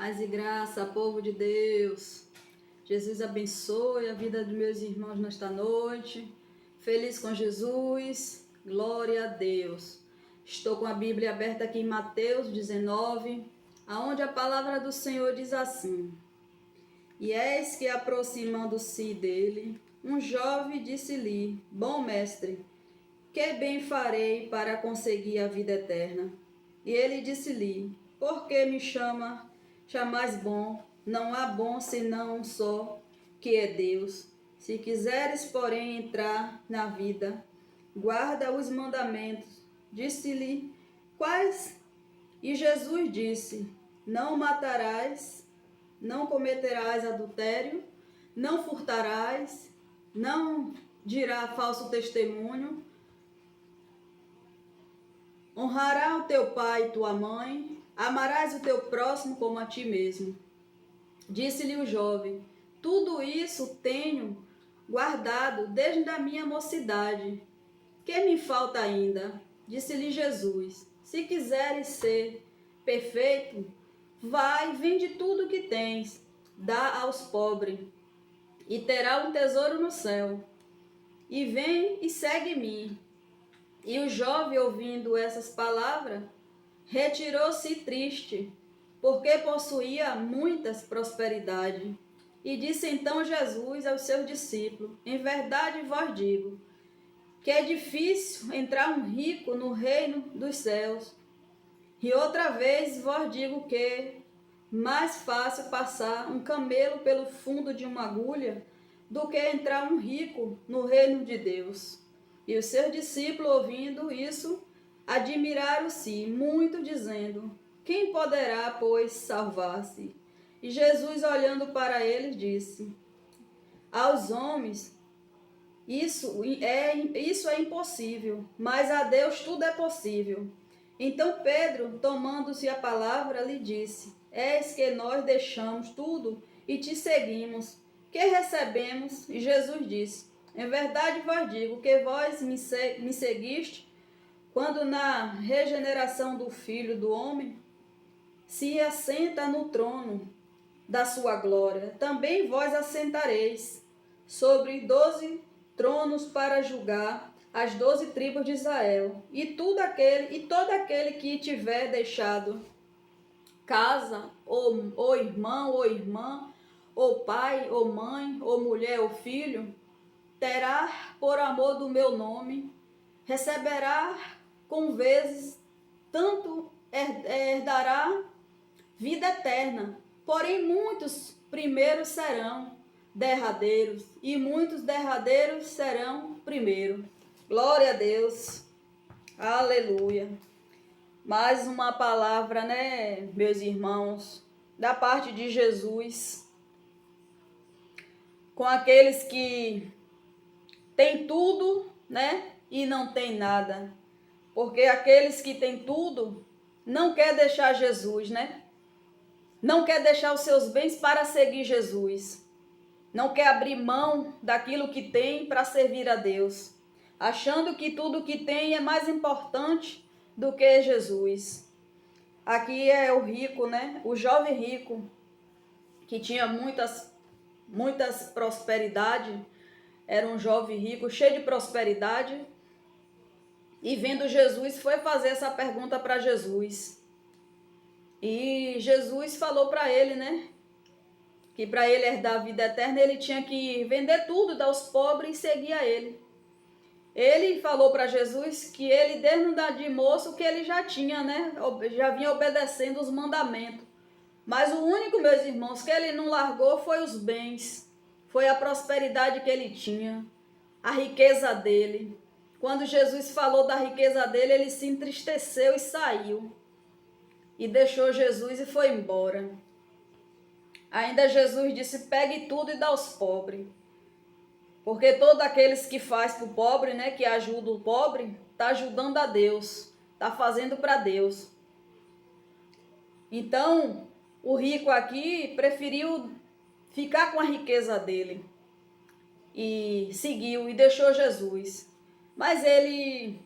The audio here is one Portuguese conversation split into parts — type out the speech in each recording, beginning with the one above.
Paz e graça, povo de Deus. Jesus abençoe a vida dos meus irmãos nesta noite. Feliz com Jesus, glória a Deus. Estou com a Bíblia aberta aqui em Mateus 19, aonde a palavra do Senhor diz assim: E eis que, aproximando-se dele, um jovem disse-lhe: Bom mestre, que bem farei para conseguir a vida eterna? E ele disse-lhe: Por que me chamais bom? Não há bom senão um só, que é Deus. Se quiseres, porém, entrar na vida, guarda os mandamentos. Disse-lhe: Quais? E Jesus disse: Não matarás, não cometerás adultério, não furtarás, não dirá falso testemunho, honrará o teu pai e tua mãe, amarás o teu próximo como a ti mesmo. Disse-lhe o jovem: Tudo isso tenho guardado desde a minha mocidade. Que me falta ainda? Disse-lhe Jesus: Se quiseres ser perfeito, vai, vende tudo o que tens, dá aos pobres, e terá um tesouro no céu. E vem e segue-me. E o jovem, ouvindo essas palavras, retirou-se triste, porque possuía muitas prosperidades. E disse então Jesus aos seus discípulos: Em verdade vos digo, que é difícil entrar um rico no reino dos céus. E outra vez vos digo que mais fácil passar um camelo pelo fundo de uma agulha do que entrar um rico no reino de Deus. E os seus discípulos, ouvindo isso, admiraram-se muito, dizendo: Quem poderá, pois, salvar-se? E Jesus, olhando para eles, disse: Aos homens isso é impossível, mas a Deus tudo é possível. Então Pedro, tomando-se a palavra, lhe disse: Eis que nós deixamos tudo e te seguimos. Que recebemos? E Jesus disse: Em verdade vos digo que vós me seguiste, quando na regeneração do Filho do Homem se assenta no trono da sua glória, também vós assentareis sobre 12 tronos para julgar as 12 tribos de Israel. E todo aquele que tiver deixado casa, ou irmão, ou irmã, ou pai, ou mãe, ou mulher, ou filho, terá por amor do meu nome, receberá com vezes, tanto herdará vida eterna. Porém, muitos primeiros serão derradeiros, e muitos derradeiros serão primeiros. Glória a Deus. Aleluia. Mais uma palavra, né, meus irmãos, da parte de Jesus, com aqueles que têm tudo, né, e não têm nada. Porque aqueles que têm tudo não quer deixar Jesus, né? Não quer deixar os seus bens para seguir Jesus. Não quer abrir mão daquilo que tem para servir a Deus, achando que tudo que tem é mais importante do que Jesus. Aqui é o rico, né? O jovem rico, que tinha muitas prosperidade, era um jovem rico, cheio de prosperidade, e vendo Jesus, foi fazer essa pergunta para Jesus. E Jesus falou para ele, né? Que para ele herdar a vida eterna, ele tinha que vender tudo, dar aos pobres e seguir a ele. Ele falou para Jesus que ele, desde de moço, que ele já tinha, né? Já vinha obedecendo os mandamentos. Mas o único, meus irmãos, que ele não largou foi os bens. Foi a prosperidade que ele tinha, a riqueza dele. Quando Jesus falou da riqueza dele, ele se entristeceu e saiu. E deixou Jesus e foi embora. Ainda Jesus disse: pegue tudo e dá aos pobres. Porque todos aqueles que faz para o pobre, né, que ajuda o pobre, está ajudando a Deus, está fazendo para Deus. Então, o rico aqui preferiu ficar com a riqueza dele e seguiu e deixou Jesus. Mas ele,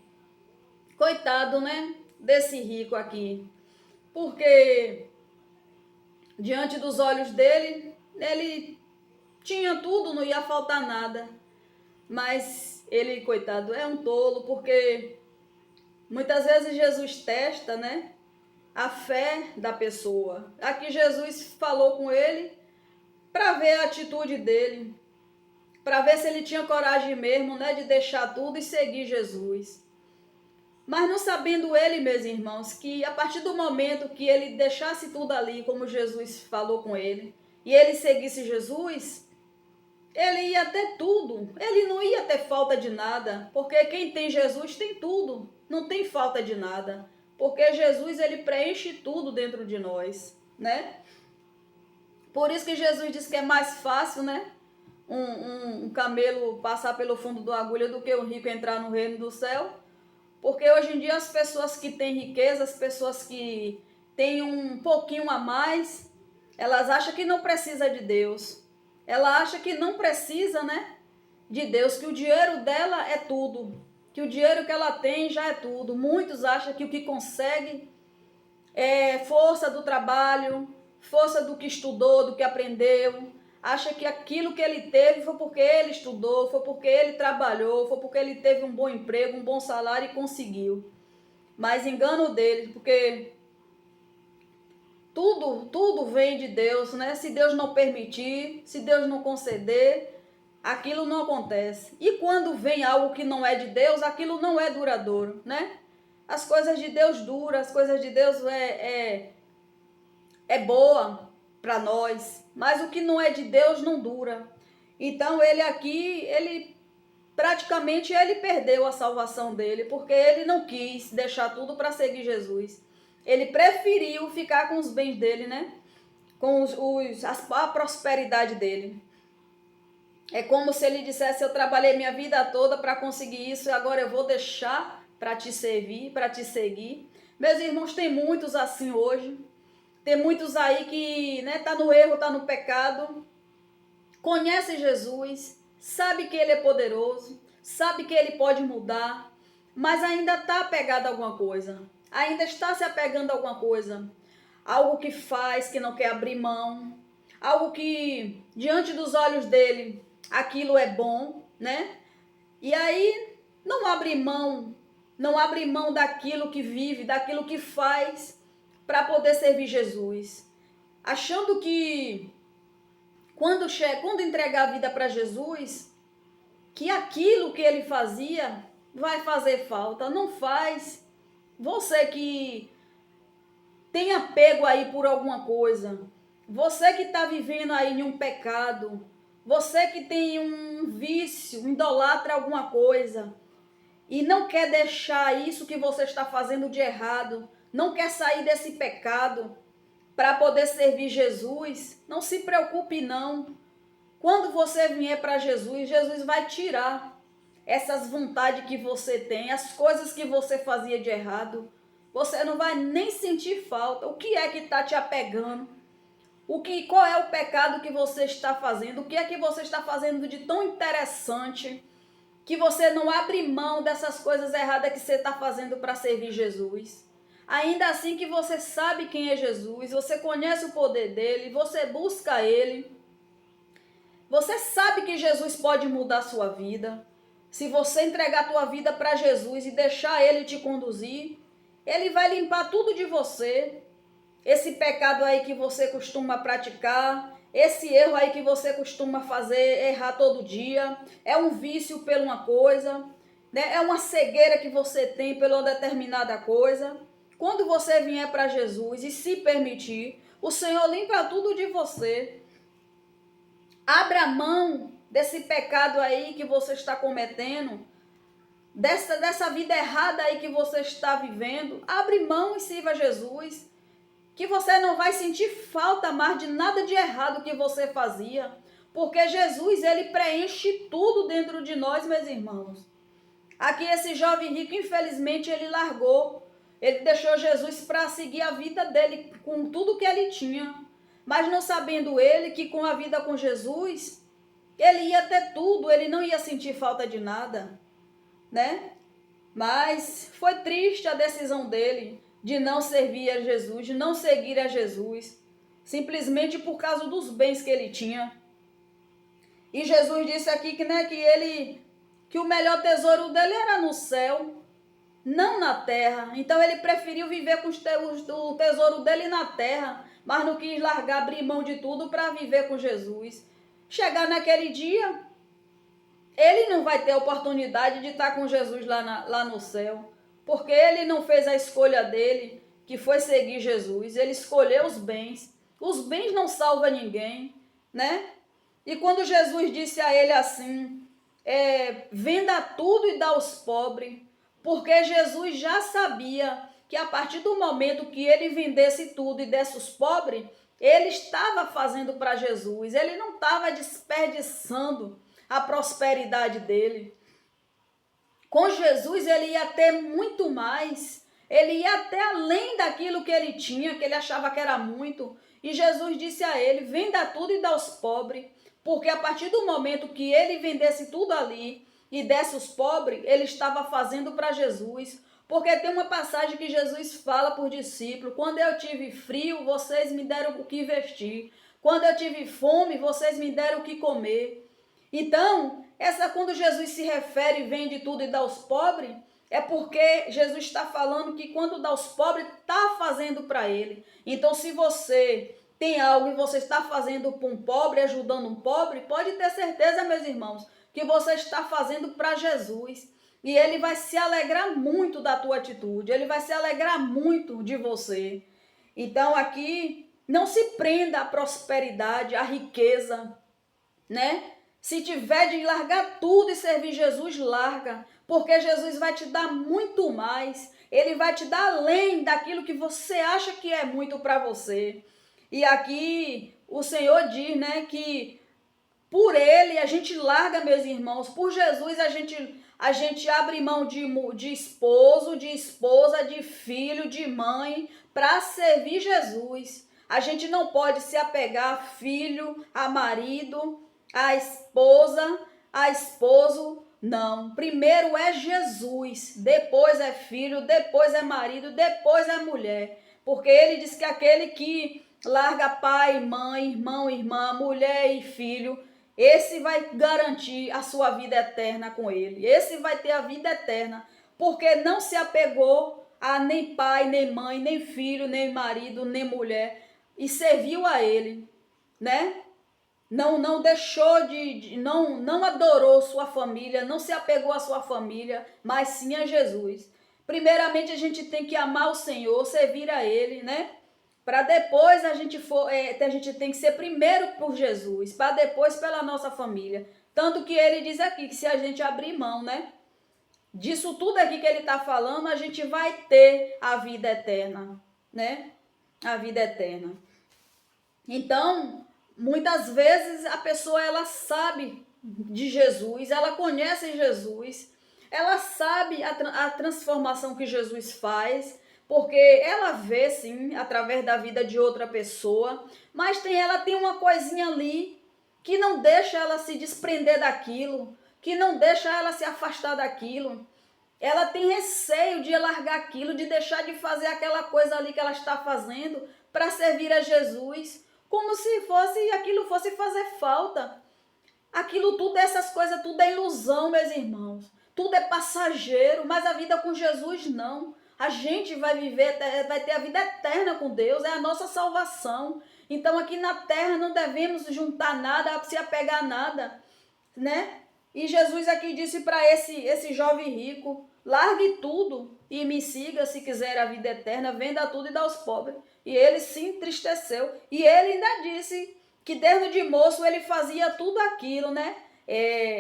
coitado, né, desse rico aqui, porque diante dos olhos dele, ele tinha tudo, não ia faltar nada. Mas ele, coitado, é um tolo, porque muitas vezes Jesus testa, né, a fé da pessoa. Aqui Jesus falou com ele para ver a atitude dele, para ver se ele tinha coragem mesmo, né, de deixar tudo e seguir Jesus. Mas não sabendo ele, meus irmãos, que a partir do momento que ele deixasse tudo ali, como Jesus falou com ele, e ele seguisse Jesus, ele ia ter tudo, ele não ia ter falta de nada, porque quem tem Jesus tem tudo, não tem falta de nada, porque Jesus, ele preenche tudo dentro de nós, né? Por isso que Jesus diz que é mais fácil, né, um camelo passar pelo fundo da agulha do que o rico entrar no reino do céu, porque hoje em dia as pessoas que têm riqueza, as pessoas que têm um pouquinho a mais, elas acham que não precisa de Deus. Ela acha que não precisa, né, de Deus, que o dinheiro dela é tudo, que o dinheiro que ela tem já é tudo. Muitos acham que o que consegue é força do trabalho, força do que estudou, do que aprendeu. Acha que aquilo que ele teve foi porque ele estudou, foi porque ele trabalhou, foi porque ele teve um bom emprego, um bom salário e conseguiu. Mas engano deles, porque tudo vem de Deus, né? Se Deus não permitir, se Deus não conceder, aquilo não acontece. E quando vem algo que não é de Deus, aquilo não é duradouro, né? As coisas de Deus duram, as coisas de Deus é boa para nós, mas o que não é de Deus não dura. Então ele aqui, ele praticamente ele perdeu a salvação dele, porque ele não quis deixar tudo para seguir Jesus. Ele preferiu ficar com os bens dele, né? Com a prosperidade dele. É como se ele dissesse: eu trabalhei minha vida toda para conseguir isso e agora eu vou deixar para te servir, para te seguir. Meus irmãos, tem muitos assim hoje. Tem muitos aí que, né, tá no erro, tá no pecado, conhece Jesus, sabe que ele é poderoso, sabe que ele pode mudar, mas ainda está apegado a alguma coisa, ainda está se apegando a alguma coisa, algo que faz, que não quer abrir mão, algo que diante dos olhos dele aquilo é bom, né? E aí não abre mão, não abre mão daquilo que vive, daquilo que faz para poder servir Jesus, achando que quando entregar a vida para Jesus, que aquilo que ele fazia vai fazer falta. Não faz. Você que tem apego aí por alguma coisa, você que está vivendo aí em um pecado, você que tem um vício, idolatra alguma coisa e não quer deixar isso que você está fazendo de errado, não quer sair desse pecado para poder servir Jesus, não se preocupe não. Quando você vier para Jesus, Jesus vai tirar essas vontades que você tem, as coisas que você fazia de errado. Você não vai nem sentir falta. O que é que está te apegando? Qual é o pecado que você está fazendo? O que é que você está fazendo de tão interessante que você não abre mão dessas coisas erradas que você está fazendo para servir Jesus? Ainda assim que você sabe quem é Jesus, você conhece o poder dele, você busca ele, você sabe que Jesus pode mudar a sua vida. Se você entregar a tua vida para Jesus e deixar ele te conduzir, ele vai limpar tudo de você. Esse pecado aí que você costuma praticar, esse erro aí que você costuma fazer, errar todo dia, é um vício por uma coisa, né? É uma cegueira que você tem por uma determinada coisa. Quando você vier para Jesus e se permitir, o Senhor limpa tudo de você. Abra mão desse pecado aí que você está cometendo, dessa vida errada aí que você está vivendo. Abre mão e sirva Jesus, que você não vai sentir falta mais de nada de errado que você fazia, porque Jesus, ele preenche tudo dentro de nós, meus irmãos. Aqui esse jovem rico, infelizmente, ele largou, ele deixou Jesus para seguir a vida dele com tudo que ele tinha, mas não sabendo ele que com a vida com Jesus, ele ia ter tudo, ele não ia sentir falta de nada, né? Mas foi triste a decisão dele de não servir a Jesus, de não seguir a Jesus. simplesmente por causa dos bens que ele tinha. E Jesus disse aqui que, né, que o melhor tesouro dele era no céu, não na terra. Então ele preferiu viver com o tesouro dele na terra, mas não quis largar, abrir mão de tudo para viver com Jesus. Chegar naquele dia, ele não vai ter oportunidade de estar com Jesus lá no céu, porque ele não fez a escolha dele, que foi seguir Jesus. Ele escolheu os bens. Os bens não salvam ninguém, né? E quando Jesus disse a ele assim, venda tudo e dá aos pobres, porque Jesus já sabia que a partir do momento que ele vendesse tudo e desse aos pobres, ele estava fazendo para Jesus, ele não estava desperdiçando a prosperidade dele. Com Jesus ele ia ter muito mais, ele ia até além daquilo que ele tinha, que ele achava que era muito. E Jesus disse a ele, venda tudo e dá aos pobres, porque a partir do momento que ele vendesse tudo ali e desse aos pobres, ele estava fazendo para Jesus. Porque tem uma passagem que Jesus fala por discípulo, quando eu tive frio, vocês me deram o que vestir. Quando eu tive fome, vocês me deram o que comer. Então, quando Jesus se refere, vende tudo e dá aos pobres, é porque Jesus está falando que quando dá aos pobres, está fazendo para ele. Então, se você tem algo e você está fazendo para um pobre, ajudando um pobre, pode ter certeza, meus irmãos, que você está fazendo para Jesus. E ele vai se alegrar muito da tua atitude, ele vai se alegrar muito de você. Então, aqui, não se prenda à prosperidade, à riqueza, né? Se tiver de largar tudo e servir Jesus, larga, porque Jesus vai te dar muito mais. Ele vai te dar além daquilo que você acha que é muito para você. E aqui o Senhor diz, né, que por ele a gente larga, meus irmãos, por Jesus a gente abre mão de esposo, de esposa, de filho, de mãe, para servir Jesus. A gente não pode se apegar a filho, a marido, a esposa, a esposo, não. Primeiro é Jesus, depois é filho, depois é marido, depois é mulher. Porque ele diz que aquele que larga pai, mãe, irmão, irmã, mulher e filho, esse vai garantir a sua vida eterna com ele. Esse vai ter a vida eterna, porque não se apegou a nem pai, nem mãe, nem filho, nem marido, nem mulher, e serviu a ele, né? Não deixou não adorou sua família, não se apegou à sua família, mas sim a Jesus. Primeiramente a gente tem que amar o Senhor, servir a Ele, né? Para depois a gente tem que ser primeiro por Jesus, para depois pela nossa família. Tanto que ele diz aqui que se a gente abrir mão, né? Disso tudo aqui que ele está falando, a gente vai ter a vida eterna, né? A vida eterna. Então, muitas vezes a pessoa ela sabe de Jesus, ela conhece Jesus, ela sabe a transformação que Jesus faz, porque ela vê sim através da vida de outra pessoa, mas ela tem uma coisinha ali que não deixa ela se desprender daquilo, que não deixa ela se afastar daquilo. Ela tem receio de largar aquilo, de deixar de fazer aquela coisa ali que ela está fazendo para servir a Jesus, como se aquilo fosse fazer falta. Aquilo tudo, essas coisas, tudo é ilusão, meus irmãos. Tudo é passageiro, mas a vida com Jesus não. A gente vai ter a vida eterna com Deus, é a nossa salvação. Então aqui na terra não devemos juntar nada, se apegar a nada, né? E Jesus aqui disse para esse jovem rico, largue tudo e me siga se quiser a vida eterna, venda tudo e dá aos pobres. E ele se entristeceu. E ele ainda disse que desde de moço ele fazia tudo aquilo, né?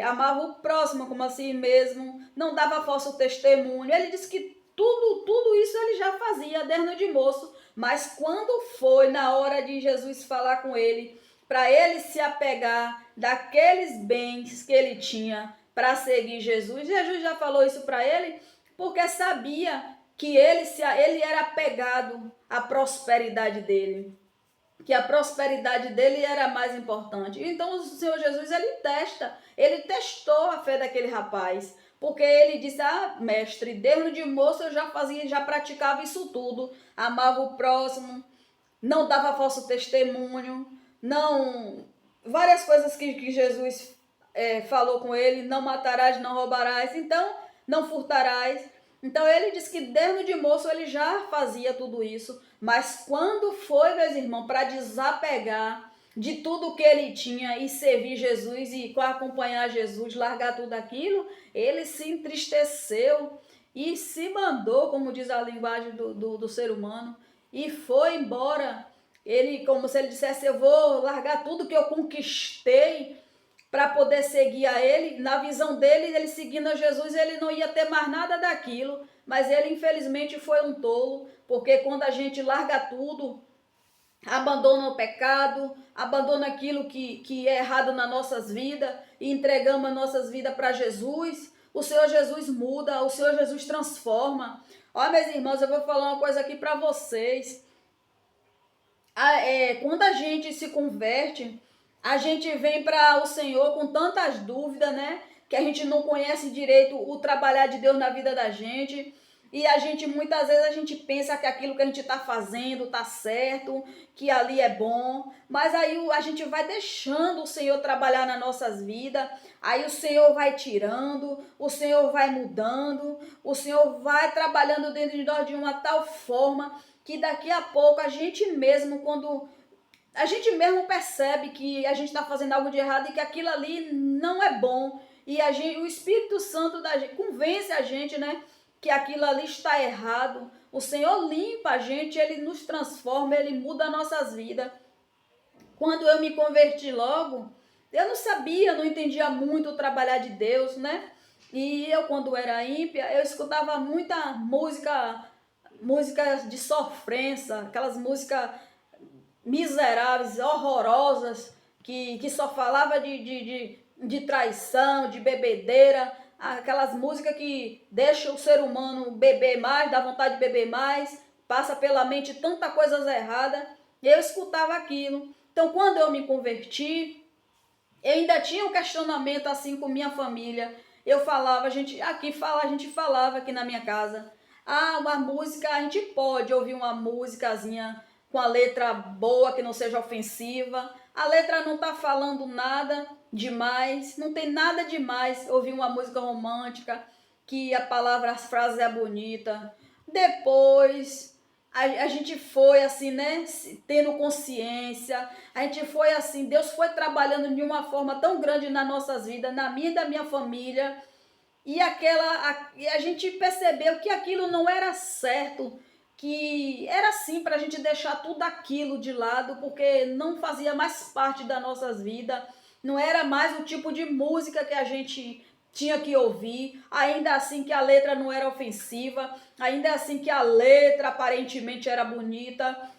Amava o próximo como a si mesmo, não dava falso testemunho. Ele disse que tudo isso ele já fazia desde de moço. Mas quando foi na hora de Jesus falar com ele, para ele se apegar daqueles bens que ele tinha para seguir Jesus, Jesus já falou isso para ele, porque sabia que ele era apegado à prosperidade dele, que a prosperidade dele era mais importante. Então o Senhor Jesus, ele testou a fé daquele rapaz, porque ele disse, mestre, desde de moço eu já praticava isso tudo, amava o próximo, não dava falso testemunho, não... Várias coisas que Jesus falou com ele, não matarás, não roubarás, então não furtarás. Então ele disse que desde de moço ele já fazia tudo isso, mas quando foi, meus irmãos, para desapegar de tudo que ele tinha e servir Jesus e acompanhar Jesus, largar tudo aquilo, ele se entristeceu e se mandou, como diz a linguagem do ser humano, e foi embora. Ele, como se ele dissesse, eu vou largar tudo que eu conquistei para poder seguir a ele. Na visão dele, ele seguindo a Jesus, ele não ia ter mais nada daquilo, mas ele infelizmente foi um tolo, porque quando a gente larga tudo, abandona o pecado, abandona aquilo que é errado nas nossas vidas e entregamos as nossas vidas para Jesus, o Senhor Jesus muda, o Senhor Jesus transforma. Olha, meus irmãos, eu vou falar uma coisa aqui para vocês. Quando a gente se converte, a gente vem para o Senhor com tantas dúvidas, né? Que a gente não conhece direito o trabalhar de Deus na vida da gente. E a gente, muitas vezes, a gente pensa que aquilo que a gente está fazendo está certo, que ali é bom. Mas aí a gente vai deixando o Senhor trabalhar nas nossas vidas. Aí o Senhor vai tirando, o Senhor vai mudando, o Senhor vai trabalhando dentro de nós de uma tal forma que daqui a pouco a gente mesmo, quando a gente mesmo percebe que a gente está fazendo algo de errado e que aquilo ali não é bom, e o Espírito Santo da gente convence a gente, né, que aquilo ali está errado. O Senhor limpa a gente, Ele nos transforma, Ele muda as nossas vidas. Quando eu me converti logo, eu não sabia, não entendia muito o trabalhar de Deus, né? E eu, quando era ímpia, eu escutava muita músicas de sofrência, aquelas músicas miseráveis, horrorosas, que só falava de traição, de bebedeira, aquelas músicas que deixam o ser humano beber mais, dá vontade de beber mais, passa pela mente tanta coisas erradas, e eu escutava aquilo. Então, quando eu me converti, eu ainda tinha um questionamento assim com minha família. Eu falava, a gente falava aqui na minha casa. Uma música, a gente pode ouvir uma musicazinha com a letra boa, que não seja ofensiva. A letra não tá falando nada demais, não tem nada demais ouvir uma música romântica, que a palavra, as frases é bonita. Depois a gente foi assim, né, tendo consciência, a gente foi assim, Deus foi trabalhando de uma forma tão grande nas nossas vidas, na minha e da minha família, e a gente percebeu que aquilo não era certo, que era assim para a gente deixar tudo aquilo de lado, porque não fazia mais parte das nossas vidas, não era mais o tipo de música que a gente tinha que ouvir, ainda assim que a letra não era ofensiva, ainda assim que a letra aparentemente era bonita.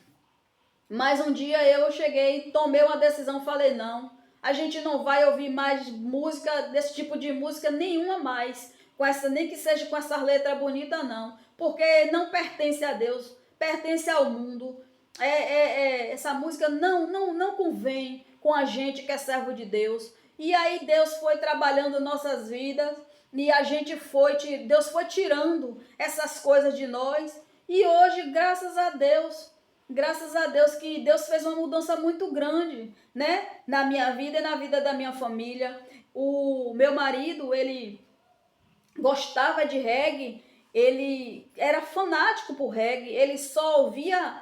Mas um dia eu cheguei, tomei uma decisão, falei não, a gente não vai ouvir mais música, desse tipo de música nenhuma mais, com essa, nem que seja com essas letras bonitas não, porque não pertence a Deus, pertence ao mundo. Essa música não convém com a gente que é servo de Deus. E aí Deus foi trabalhando nossas vidas e Deus foi tirando essas coisas de nós. E hoje, graças a Deus que Deus fez uma mudança muito grande, né? Na minha vida e na vida da minha família. O meu marido, ele gostava de reggae, ele era fanático por reggae, ele só ouvia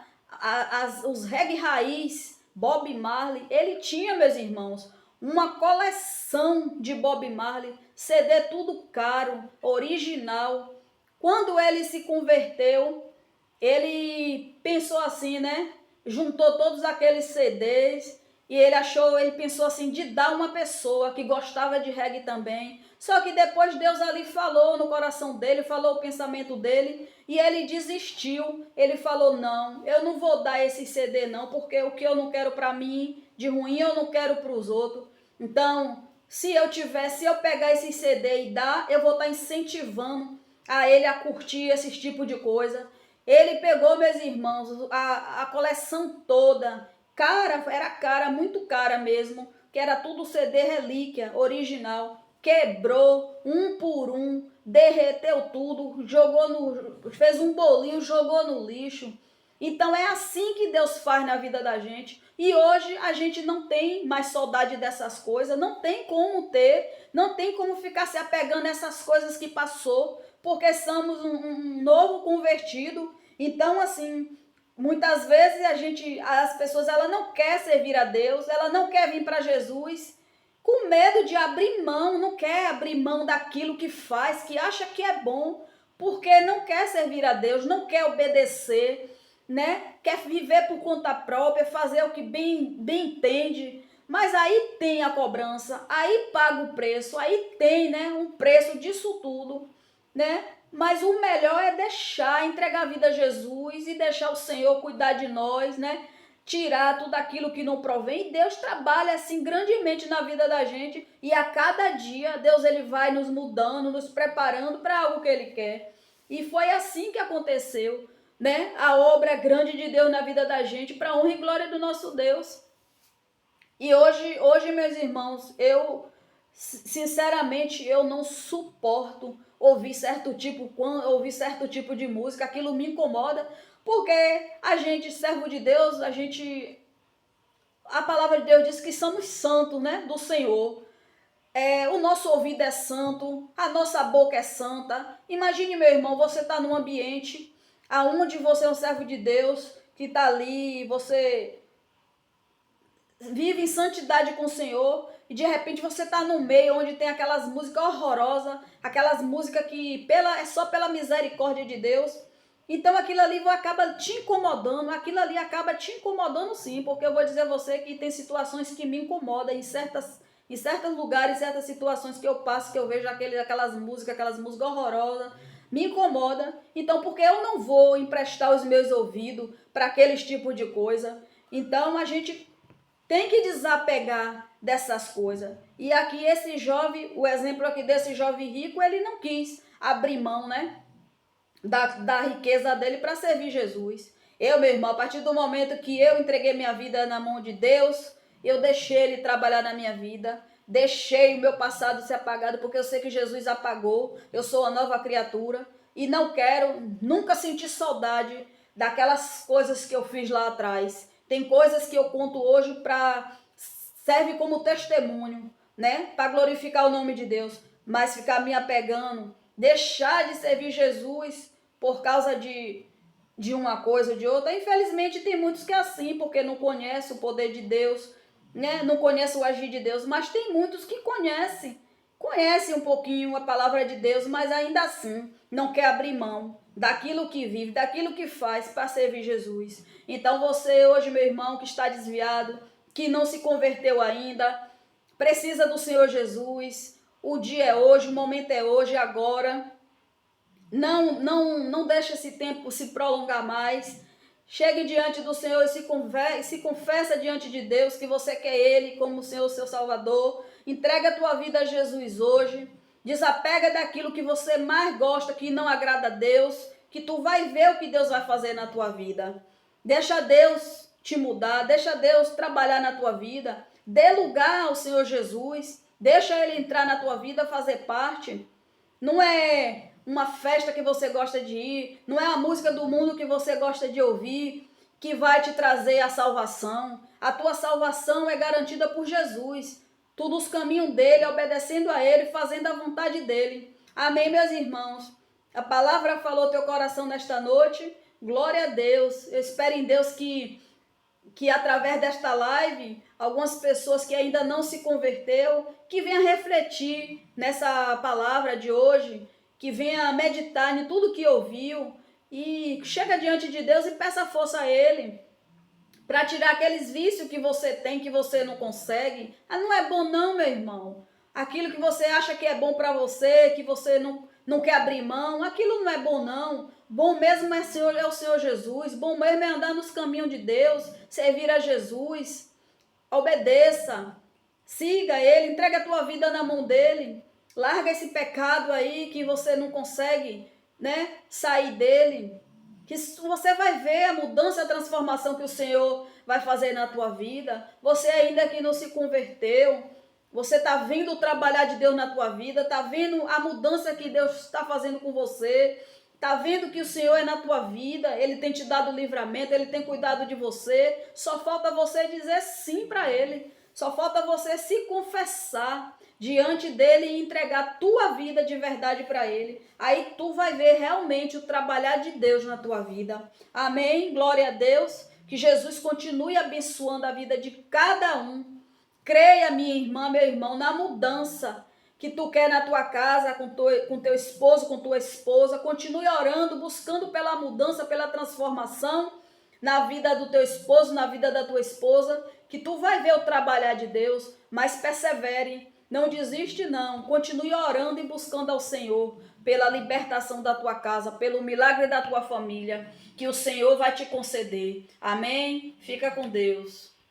os reggae raiz, Bob Marley. Ele tinha, meus irmãos, uma coleção de Bob Marley, CD tudo caro, original. Quando ele se converteu, ele pensou assim, né? Juntou todos aqueles CDs e ele pensou assim de dar uma pessoa que gostava de reggae também. Só que depois Deus ali falou no coração dele, falou o pensamento dele e ele desistiu. Ele falou, não, eu não vou dar esse CD não, porque o que eu não quero para mim, de ruim eu não quero para os outros. Então, se eu pegar esse CD e dar, eu vou estar incentivando a ele a curtir esse tipo de coisa. Ele pegou, meus irmãos, a coleção toda, era cara, muito cara mesmo, que era tudo CD relíquia, original, quebrou um por um, derreteu tudo, fez um bolinho, jogou no lixo. Então é assim que Deus faz na vida da gente. E hoje a gente não tem mais saudade dessas coisas, não tem como ter, não tem como ficar se apegando a essas coisas que passou, porque somos um novo convertido. Então, assim, muitas vezes as pessoas, ela não quer servir a Deus, ela não quer vir para Jesus, com medo de abrir mão, não quer abrir mão daquilo que faz, que acha que é bom, porque não quer servir a Deus, não quer obedecer, né? Quer viver por conta própria, fazer o que bem entende. Mas aí tem a cobrança, aí paga o preço, aí tem, né, um preço disso tudo, né? Mas o melhor é deixar, entregar a vida a Jesus e deixar o Senhor cuidar de nós, né? Tirar tudo aquilo que não provém. E Deus trabalha assim grandemente na vida da gente. E a cada dia Deus ele vai nos mudando, nos preparando para algo que Ele quer. E foi assim que aconteceu, né? A obra grande de Deus na vida da gente, para honra e glória do nosso Deus. E hoje, meus irmãos, eu sinceramente eu não suporto ouvir certo tipo de música, aquilo me incomoda, porque a gente, servo de Deus, a palavra de Deus diz que somos santos, né, do Senhor. O nosso ouvido é santo, a nossa boca é santa. Imagine, meu irmão, você está num ambiente aonde você é um servo de Deus, que está ali, você vive em santidade com o Senhor, e de repente você está no meio onde tem aquelas músicas horrorosas, aquelas músicas que é só pela misericórdia de Deus. Então aquilo ali acaba te incomodando, aquilo ali acaba te incomodando sim, porque eu vou dizer a você que tem situações que me incomodam em certos lugares, certas situações que eu passo, que eu vejo aquelas músicas horrorosas, me incomoda. Então, porque eu não vou emprestar os meus ouvidos para aqueles tipos de coisa? Então, a gente tem que desapegar dessas coisas. E aqui esse jovem, o exemplo aqui desse jovem rico, ele não quis abrir mão, né, da riqueza dele para servir Jesus. Eu, meu irmão, a partir do momento que eu entreguei minha vida na mão de Deus, eu deixei Ele trabalhar na minha vida, deixei o meu passado ser apagado, porque eu sei que Jesus apagou, eu sou uma nova criatura, e não quero nunca sentir saudade daquelas coisas que eu fiz lá atrás. Tem coisas que eu conto hoje serve como testemunho, né? Para glorificar o nome de Deus, mas ficar me apegando, deixar de servir Jesus por causa de uma coisa ou de outra. Infelizmente tem muitos que é assim, porque não conhecem o poder de Deus, né? Não conhecem o agir de Deus, mas tem muitos que conhecem um pouquinho a palavra de Deus, mas ainda assim não quer abrir mão daquilo que vive, daquilo que faz para servir Jesus. Então você hoje, meu irmão, que está desviado, que não se converteu ainda, precisa do Senhor Jesus. O dia é hoje, o momento é hoje, agora. Não deixe esse tempo se prolongar mais. Chegue diante do Senhor e se confessa diante de Deus que você quer Ele como o Senhor, seu Salvador. Entrega a tua vida a Jesus hoje. Desapega daquilo que você mais gosta, que não agrada a Deus, que tu vai ver o que Deus vai fazer na tua vida. Deixa Deus te mudar, deixa Deus trabalhar na tua vida. Dê lugar ao Senhor Jesus. Deixa Ele entrar na tua vida, fazer parte. Não é uma festa que você gosta de ir, não é a música do mundo que você gosta de ouvir que vai te trazer a salvação. A tua salvação é garantida por Jesus. Tu nos caminhos dele, obedecendo a ele, fazendo a vontade dele. Amém, meus irmãos? A palavra falou teu coração nesta noite. Glória a Deus. Eu espero em Deus que através desta live, algumas pessoas que ainda não se converteu, que venham refletir nessa palavra de hoje, que venha meditar em tudo que ouviu e chega diante de Deus e peça força a Ele para tirar aqueles vícios que você tem, que você não consegue. Não é bom não, meu irmão. Aquilo que você acha que é bom para você, que você não quer abrir mão, aquilo não é bom não. Bom mesmo é o Senhor Jesus, bom mesmo é andar nos caminhos de Deus, servir a Jesus. Obedeça, siga Ele, entrega a tua vida na mão dEle. Larga esse pecado aí que você não consegue, né, sair dele. Que você vai ver a mudança, a transformação que o Senhor vai fazer na tua vida. Você ainda que não se converteu, você está vendo o trabalhar de Deus na tua vida, está vendo a mudança que Deus está fazendo com você. Tá vendo que o Senhor é na tua vida, Ele tem te dado livramento, Ele tem cuidado de você. Só falta você dizer sim para Ele. Só falta você se confessar diante dele e entregar tua vida de verdade para ele. Aí tu vai ver realmente o trabalhar de Deus na tua vida. Amém? Glória a Deus. Que Jesus continue abençoando a vida de cada um. Creia, minha irmã, meu irmão, na mudança que tu quer na tua casa, com teu esposo, com tua esposa. Continue orando, buscando pela mudança, pela transformação na vida do teu esposo, na vida da tua esposa, que tu vai ver o trabalhar de Deus, mas persevere, não desiste não, continue orando e buscando ao Senhor pela libertação da tua casa, pelo milagre da tua família, que o Senhor vai te conceder. Amém? Fica com Deus.